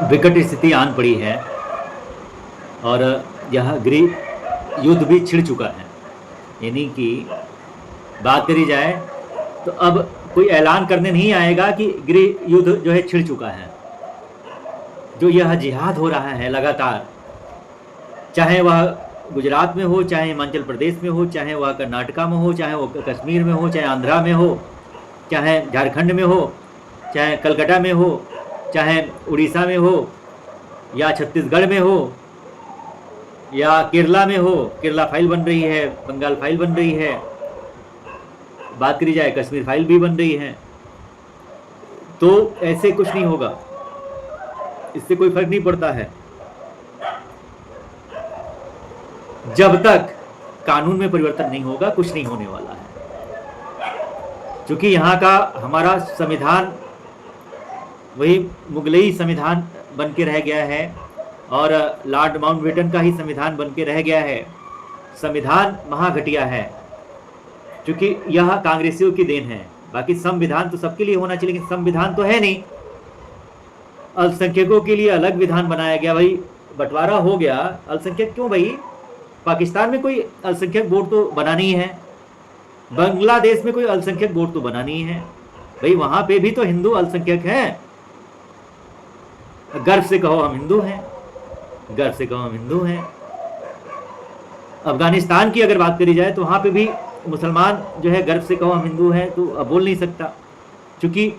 विकट स्थिति आन पड़ी है और यह गृह युद्ध भी छिड़ चुका है। यानी कि बात करी जाए तो अब कोई ऐलान करने नहीं आएगा कि गृह युद्ध जो है छिड़ चुका है। जो यह जिहाद हो रहा है लगातार, चाहे वह गुजरात में हो, चाहे हिमाचल प्रदेश में हो, चाहे वह कर्नाटका में हो, चाहे वह कश्मीर में हो, चाहे आंध्रा में हो, चाहे झारखंड में हो, चाहे कलकत्ता में हो, चाहे उड़ीसा में हो, या छत्तीसगढ़ में हो, या केरला में हो। केरला फाइल बन रही है, बंगाल फाइल बन रही है, बात करी जाए कश्मीर फाइल भी बन रही है। तो ऐसे कुछ नहीं होगा, इससे कोई फर्क नहीं पड़ता है। जब तक कानून में परिवर्तन नहीं होगा कुछ नहीं होने वाला है। क्योंकि यहाँ का हमारा संविधान वही मुगलई संविधान बन के रह गया है और लॉर्ड माउंटबेटन का ही संविधान बन के रह गया है। संविधान महाघटिया है क्योंकि यह कांग्रेसियों की देन है। बाकी संविधान तो सबके लिए होना चाहिए, लेकिन संविधान तो है नहीं। अल्पसंख्यकों के लिए अलग विधान बनाया गया, भाई बंटवारा हो गया। अल्पसंख्यक क्यों भाई? पाकिस्तान में कोई अल्पसंख्यक बोर्ड तो बना नहीं है, बांग्लादेश में कोई अल्पसंख्यक बोर्ड तो बना नहीं है, भाई वहां पे भी तो हिंदू अल्पसंख्यक हैं। गर्व से कहो हम हिंदू हैं, गर्व से कहो हम हिंदू हैं। अफगानिस्तान की अगर बात करी जाए तो वहां पे भी मुसलमान जो है गर्व से कहो हम हिंदू हैं तो अब बोल नहीं सकता, क्योंकि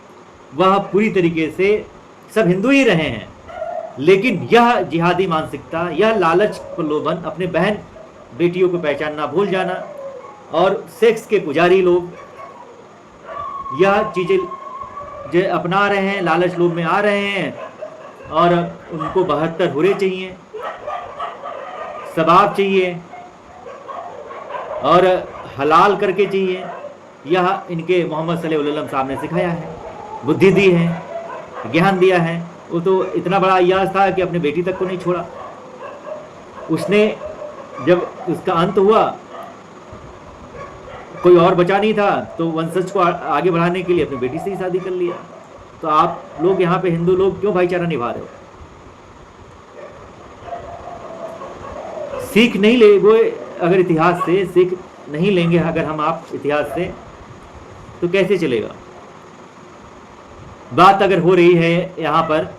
वह पूरी तरीके से सब हिंदू ही रहे हैं। लेकिन यह जिहादी मानसिकता, यह लालच प्रलोभन, अपने बहन बेटियों को पहचानना भूल जाना और सेक्स के पुजारी लोग यह चीज़ें जो अपना रहे हैं, लालच लोभ में आ रहे हैं और उनको 72 हुरे चाहिए, सबाब चाहिए और हलाल करके चाहिए। यह इनके मोहम्मद सल्लल्लाहु अलैहि वसल्लम साहब ने सिखाया है, बुद्धि दी है, ज्ञान दिया है। वो तो इतना बड़ा अय्याज था कि अपने बेटी तक को नहीं छोड़ा। उसने जब उसका अंत हुआ, कोई और बचा नहीं था, तो वंशज को आगे बढ़ाने के लिए अपनी बेटी से ही शादी कर लिया। तो आप लोग यहाँ पे हिंदू लोग क्यों भाईचारा निभा रहे हो? सीख नहीं लेंगे अगर इतिहास से, सीख नहीं लेंगे अगर हम आप इतिहास से, तो कैसे चलेगा? बात अगर हो रही है यहाँ पर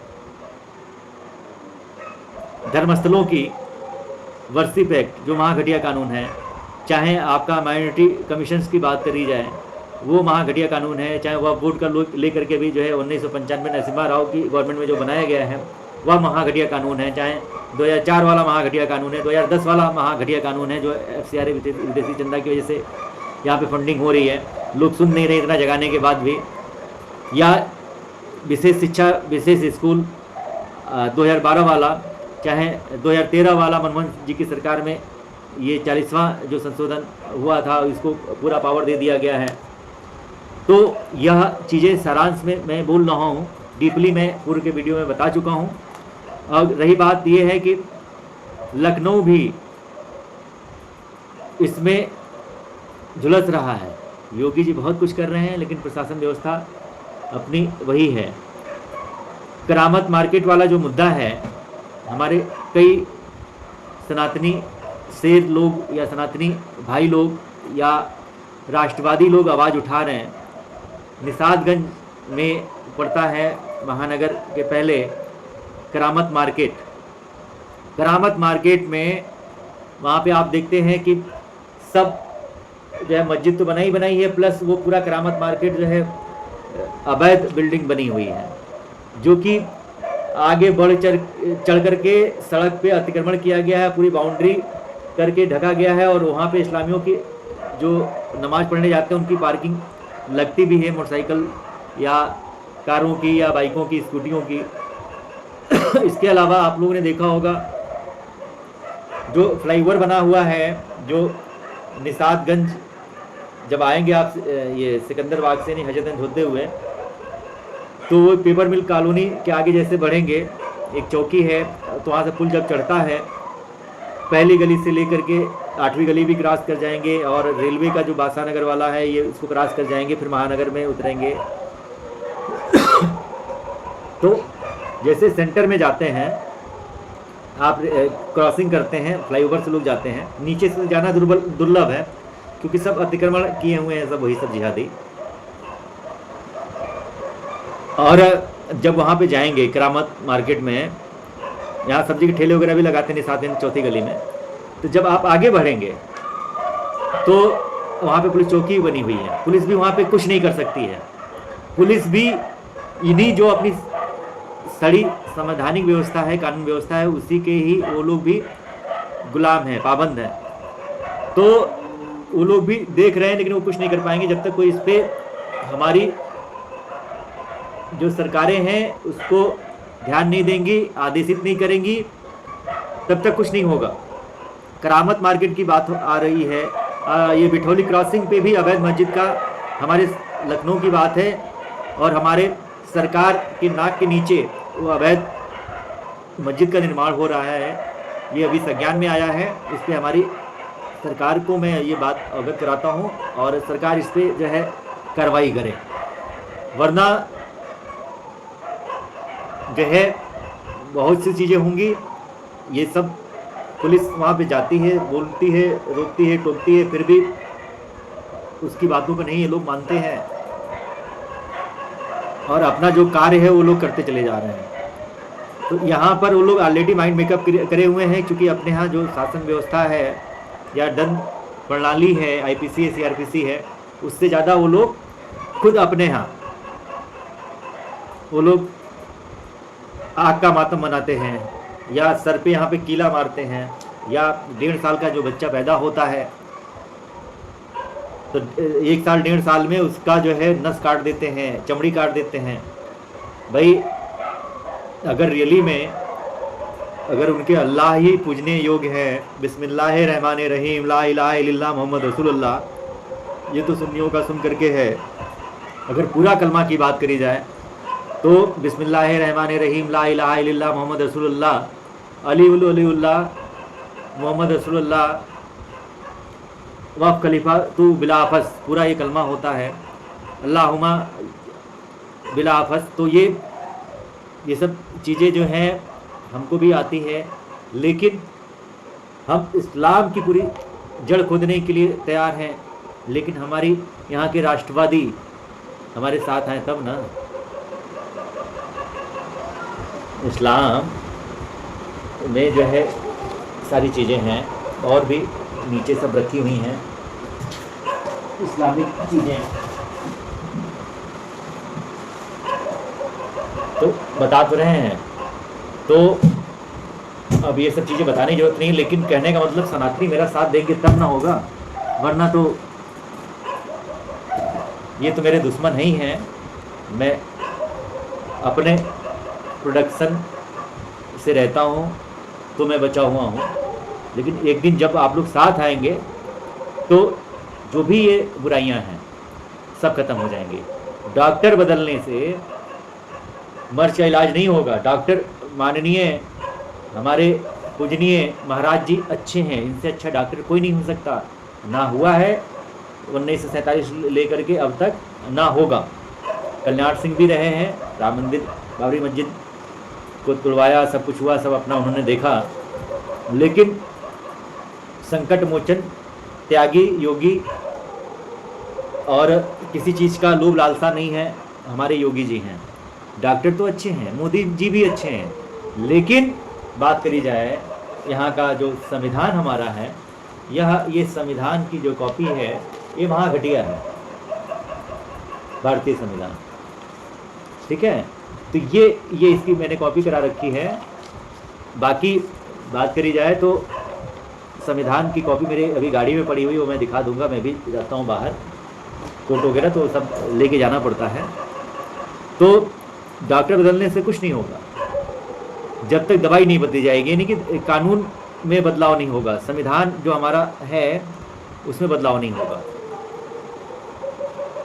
धर्मस्थलों की, वर्शिप एक्ट जो महाघटिया कानून है, चाहे आपका माइनॉरिटी कमीशंस की बात करी जाए वो महाघटिया कानून है, चाहे वह बोर्ड का लेकर के भी जो है 1995 नरसिम्हा राव की गवर्नमेंट में जो बनाया गया है वह महाघटिया कानून है, चाहे 2004 वाला महाघटिया कानून है, 2010 वाला महाघटिया कानून है जो FCRA विदेशी चंदा की वजह से यहाँ पे फंडिंग हो रही है, लोग सुन नहीं रहे इतना जगाने के बाद भी। या विशेष शिक्षा विशेष स्कूल 2012 वाला, चाहे 2013 वाला मनमोहन जी की सरकार में ये 40वां जो संशोधन हुआ था, इसको पूरा पावर दे दिया गया है। तो यह चीज़ें सारांश में मैं बोल रहा हूँ, डीपली मैं पूर्व के वीडियो में बता चुका हूँ। और रही बात ये है कि लखनऊ भी इसमें झुलस रहा है। योगी जी बहुत कुछ कर रहे हैं लेकिन प्रशासन व्यवस्था अपनी वही है। करामत मार्केट वाला जो मुद्दा है, हमारे कई सनातनी शेर लोग या सनातनी भाई लोग या राष्ट्रवादी लोग आवाज़ उठा रहे हैं। निषादगंज में पड़ता है महानगर के पहले करामत मार्केट। करामत मार्केट में वहाँ पे आप देखते हैं कि सब जो है मस्जिद तो बनाई है, प्लस वो पूरा करामत मार्केट जो है अवैध बिल्डिंग बनी हुई है, जो कि आगे बढ़ चढ़ करके सड़क पे अतिक्रमण किया गया है, पूरी बाउंड्री करके ढका गया है। और वहाँ पे इस्लामियों की जो नमाज़ पढ़ने जाते हैं उनकी पार्किंग लगती भी है, मोटरसाइकिल या कारों की या बाइकों की, स्कूटियों की। इसके अलावा आप लोगों ने देखा होगा जो फ्लाईओवर बना हुआ है, जो निषादगंज जब आएंगे आप ये सिकंदर बाग से नहीं हजरतगंज होते हुए, तो वो पेपर मिल कॉलोनी के आगे जैसे बढ़ेंगे एक चौकी है, तो वहाँ से पुल जब चढ़ता है पहली गली से लेकर के 8वीं गली भी क्रॉस कर जाएंगे और रेलवे का जो बादशाह नगर वाला है ये उसको क्रॉस कर जाएंगे, फिर महानगर में उतरेंगे। तो जैसे सेंटर में जाते हैं आप, क्रॉसिंग करते हैं, फ्लाईओवर से लोग जाते हैं, नीचे से जाना दुर्लभ है क्योंकि सब अतिक्रमण किए हुए हैं, सब वही सब जिहादी। और जब वहाँ पे जाएंगे करामत मार्केट में, यहाँ सब्जी के ठेले वगैरह भी लगाते हैं 7 चौथी गली में, तो जब आप आगे बढ़ेंगे तो वहाँ पे पुलिस चौकी बनी हुई है, पुलिस भी वहाँ पे कुछ नहीं कर सकती है। पुलिस भी इन्हीं जो अपनी सड़ी संवैधानिक व्यवस्था है, कानून व्यवस्था है, उसी के ही वो लोग भी गुलाम हैं, पाबंद हैं। तो वो लोग भी देख रहे हैं लेकिन वो कुछ नहीं कर पाएंगे जब तक कोई इस पर हमारी जो सरकारें हैं उसको ध्यान नहीं देंगी, आदेशित नहीं करेंगी, तब तक कुछ नहीं होगा। करामत मार्केट की बात आ रही है, ये बिठौली क्रॉसिंग पे भी अवैध मस्जिद का हमारे लखनऊ की बात है, और हमारे सरकार के नाक के नीचे वो अवैध मस्जिद का निर्माण हो रहा है। ये अभी संज्ञान में आया है, इस पर हमारी सरकार को मैं ये बात अवगत कराता हूँ और सरकार इस पर जो है कार्रवाई करे, वरना जो है बहुत सी चीज़ें होंगी। ये सब पुलिस वहाँ पे जाती है, बोलती है, रोकती है, टोकती है, फिर भी उसकी बातों को नहीं ये लोग मानते हैं और अपना जो कार्य है वो लोग करते चले जा रहे हैं। तो यहाँ पर वो लोग ऑलरेडी माइंड मेकअप करे हुए हैं, क्योंकि अपने यहाँ जो शासन व्यवस्था है या दंड प्रणाली है, आईपीसी है, सीआरपीसी है, उससे ज़्यादा वो लोग खुद अपने यहाँ वो लोग आग का मातम मनाते हैं, या सर पे यहाँ पे कीला मारते हैं, या 1.5 साल का जो बच्चा पैदा होता है तो 1 साल 1.5 साल में उसका जो है नस काट देते हैं, चमड़ी काट देते हैं। भाई अगर रियली में अगर उनके अल्लाह ही पूजने योग्य है, बिस्मिल्लाहिर्रहमानिर्रहीम ला इलाहा इल्लल्लाह मोहम्मद रसूलुल्लाह, ये तो सुन्नियों का सुन करके है। अगर पूरा कलमा की बात करी जाए तो बिस्मिल्लाहिर्रहमानिर्रहीम ला इलाहा इल्लल्लाह मोहम्मद रसूलुल्लाह अलीउल्लाह मोहम्मद रसूलुल्लाह वफ़ खलीफा तू बिलाफस, पूरा ये कलमा होता है, अल्लाहुम्मा बिलाफस। तो ये सब चीज़ें जो हैं हमको भी आती है, लेकिन हम इस्लाम की पूरी जड़ खोदने के लिए तैयार हैं, लेकिन हमारी यहाँ के राष्ट्रवादी हमारे साथ हैं तब ना। इस्लाम में जो है सारी चीज़ें हैं और भी नीचे सब रखी हुई हैं इस्लामिक चीज़ें, तो बता तो रहे हैं। तो अब ये सब चीज़ें बताने की जरूरत नहीं, लेकिन कहने का मतलब सनातनी मेरा साथ देंगे तब ना होगा, वरना तो ये तो मेरे दुश्मन ही हैं। मैं अपने प्रोडक्शन से रहता हूँ तो मैं बचा हुआ हूँ, लेकिन एक दिन जब आप लोग साथ आएंगे तो जो भी ये बुराइयां हैं सब खत्म हो जाएंगी। डॉक्टर बदलने से मर्ज का इलाज नहीं होगा। डॉक्टर माननीय हमारे पूजनीय महाराज जी अच्छे हैं, इनसे अच्छा डॉक्टर कोई नहीं हो सकता, ना हुआ है 1947 लेकर के अब तक, ना होगा। कल्याण सिंह भी रहे हैं, राम मंदिर बाबरी मस्जिद को तुड़वाया, सब कुछ हुआ, सब अपना उन्होंने देखा, लेकिन संकट मोचन त्यागी योगी और किसी चीज़ का लोभ लालसा नहीं है हमारे योगी जी हैं। डॉक्टर तो अच्छे हैं, मोदी जी भी अच्छे हैं, लेकिन बात करी जाए यहाँ का जो संविधान हमारा है, ये संविधान की जो कॉपी है ये वहाँ घटिया है, भारतीय संविधान, ठीक है। तो ये इसकी मैंने कॉपी करा रखी है। बाकी बात करी जाए तो संविधान की कॉपी मेरे अभी गाड़ी में पड़ी हुई, वो मैं दिखा दूंगा। मैं भी जाता हूँ बाहर, कोर्ट वगैरह तो सब लेके जाना पड़ता है। तो डॉक्टर बदलने से कुछ नहीं होगा जब तक दवाई नहीं बदली जाएगी, यानी कि कानून में बदलाव नहीं होगा, संविधान जो हमारा है उसमें बदलाव नहीं होगा।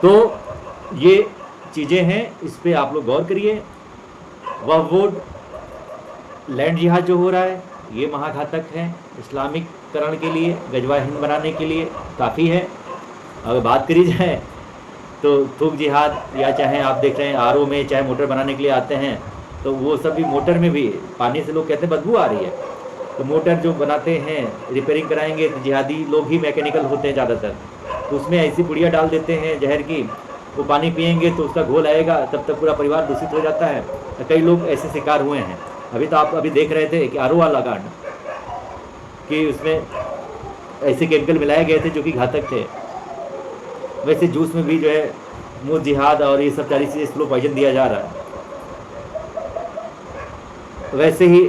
तो ये चीज़ें हैं, इस पर आप लोग गौर करिए। वक्फ बोर्ड लैंड जिहाद जो हो रहा है ये महाघातक है, इस्लामिककरण के लिए, गजवा हिंद बनाने के लिए काफ़ी है। अगर बात करी जाए तो थूक जिहाद, या चाहे आप देख रहे हैं आरओ में चाहे मोटर बनाने के लिए आते हैं तो वो सब भी मोटर में भी पानी से लोग कहते हैं बदबू आ रही है, तो मोटर जो बनाते हैं रिपेयरिंग कराएंगे तो जिहादी लोग ही मैकेनिकल होते हैं ज़्यादातर, तो उसमें ऐसी पुड़िया डाल देते हैं जहर की, वो पानी पियेंगे तो उसका घोल आएगा, तब तक पूरा परिवार दूषित हो जाता है। कई लोग ऐसे शिकार हुए हैं। अभी तो आप अभी देख रहे थे कि आरओ वाला कांड, कि उसमें ऐसे केमिकल मिलाए गए थे जो कि घातक थे। वैसे जूस में भी जो है मुँह जिहाद और ये सब सारी चीज़ें स्लो पॉइजन दिया जा रहा है। वैसे ही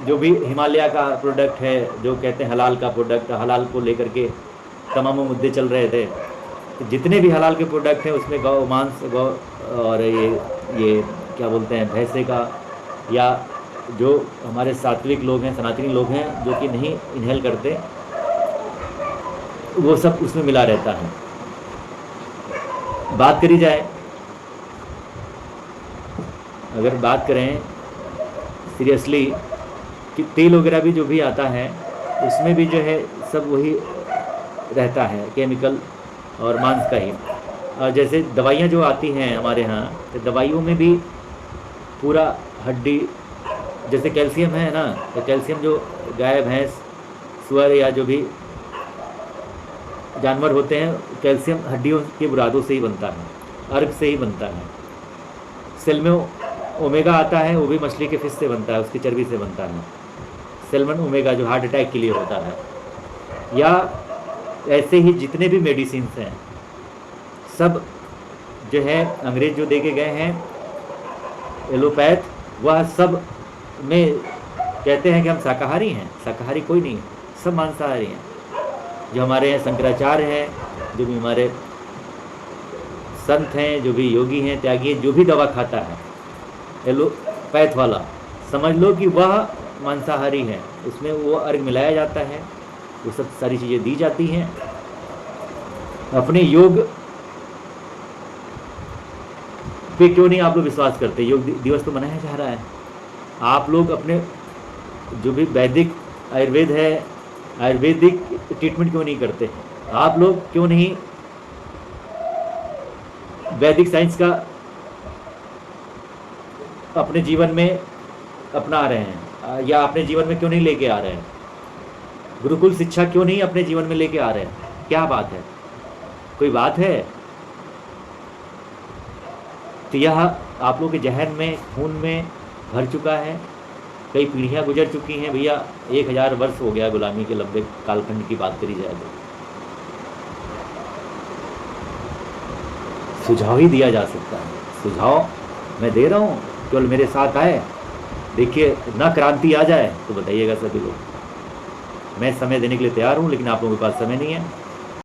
जो भी हिमालय का प्रोडक्ट है, जो कहते हैं हलाल का प्रोडक्ट, हलाल को लेकर के तमाम मुद्दे चल रहे थे, तो जितने भी हलाल के प्रोडक्ट हैं उसमें गौ मांस, गौ और ये क्या बोलते हैं भैंसे का, या जो हमारे सात्विक लोग हैं, सनातनी लोग हैं जो कि नहीं इनहेल करते, वो सब उसमें मिला रहता है। बात करी जाए, अगर बात करें सीरियसली कि तेल वगैरह भी जो भी आता है उसमें भी जो है सब वही रहता है, केमिकल और मांस का ही। और जैसे दवाइयाँ जो आती हैं हमारे यहाँ, तो दवाइयों में भी पूरा हड्डी, जैसे कैल्शियम है ना, तो कैल्शियम जो गाय भैंस सुअर या जो भी जानवर होते हैं, कैल्शियम हड्डियों के बुरादों से ही बनता है, अर्क से ही बनता है। सेल में ओमेगा आता है, वो भी मछली के फिश से बनता है, उसकी चर्बी से बनता है, सेल्मन ओमेगा जो हार्ट अटैक के लिए होता है। या ऐसे ही जितने भी मेडिसिन हैं सब जो है अंग्रेज जो दे के गए हैं एलोपैथ, वह सब में कहते हैं कि हम शाकाहारी हैं। शाकाहारी कोई नहीं है, सब मांसाहारी हैं। जो हमारे यहाँ शंकराचार्य हैं, जो भी हमारे संत हैं, जो भी योगी हैं, त्यागी हैं, जो भी दवा खाता है एलोपैथ वाला, समझ लो कि वह मांसाहारी है। उसमें वो अर्घ मिलाया जाता है, वो सब सारी चीज़ें दी जाती हैं। अपने योग पे क्यों नहीं आप लोग विश्वास करते? योग दिवस तो मनाया जा रहा है। आप लोग अपने जो भी वैदिक आयुर्वेद है, आयुर्वेदिक ट्रीटमेंट क्यों नहीं करते? आप लोग क्यों नहीं वैदिक साइंस का अपने जीवन में अपना रहे हैं, या अपने जीवन में क्यों नहीं लेके आ रहे हैं? गुरुकुल शिक्षा क्यों नहीं अपने जीवन में लेके आ रहे हैं? क्या बात है? कोई बात है? तो यह आप लोग के जहन में, खून में भर चुका है। कई पीढ़ियां गुजर चुकी हैं भैया, 1000 वर्ष हो गया गुलामी के लंबे कालखंड की बात करी जाए तो। सुझाव ही दिया जा सकता है, सुझाव मैं दे रहा हूँ, केवल मेरे साथ आए। देखिए ना क्रांति आ जाए तो बताइएगा सभी लोग, मैं समय देने के लिए तैयार हूँ, लेकिन आप लोगों के पास समय नहीं है।